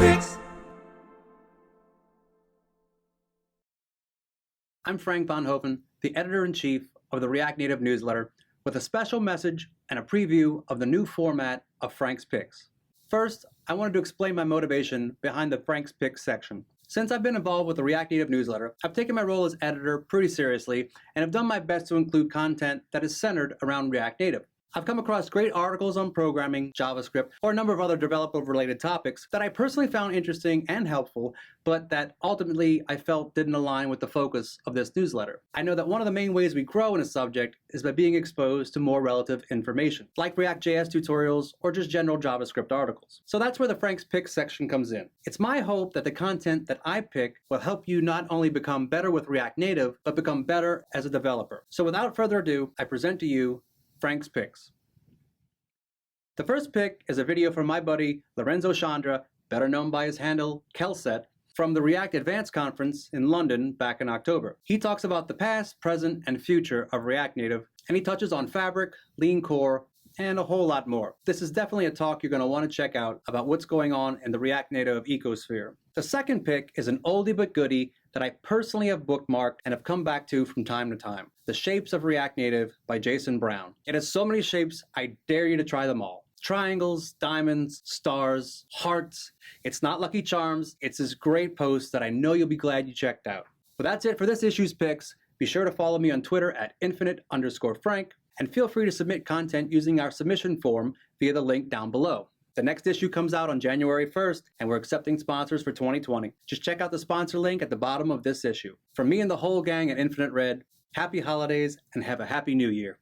Picks. I'm Frank Von Hoven, the editor-in-chief of the React Native newsletter, with a special message and a preview of the new format of Frank's Picks. First, I wanted to explain my motivation behind the Frank's Picks section. Since I've been involved with the React Native newsletter, I've taken my role as editor pretty seriously and have done my best to include content that is centered around React Native. I've come across great articles on programming, JavaScript, or a number of other developer-related topics that I personally found interesting and helpful, but that ultimately I felt didn't align with the focus of this newsletter. I know that one of the main ways we grow in a subject is by being exposed to more relative information, like React.js tutorials or just general JavaScript articles. So that's where the Frank's Picks section comes in. It's my hope that the content that I pick will help you not only become better with React Native, but become better as a developer. So without further ado, I present to you Frank's Picks. The first pick is a video from my buddy Lorenzo Chandra, better known by his handle Kelset, from the React Advanced Conference in London back in October. He talks about the past, present, and future of React Native, and he touches on Fabric, Lean Core, and a whole lot more. This is definitely a talk you're going to want to check out about what's going on in the React Native ecosphere. The second pick is an oldie but goodie that I personally have bookmarked and have come back to from time to time. The Shapes of React Native by Jason Brown. It has so many shapes, I dare you to try them all. Triangles, diamonds, stars, hearts. It's not Lucky Charms. It's this great post that I know you'll be glad you checked out. But that's it for this issue's picks. Be sure to follow me on Twitter at infinite_Frank, and feel free to submit content using our submission form via the link down below. The next issue comes out on January 1st, and we're accepting sponsors for 2020. Just check out the sponsor link at the bottom of this issue. From me and the whole gang at Infinite Red, happy holidays and have a happy new year.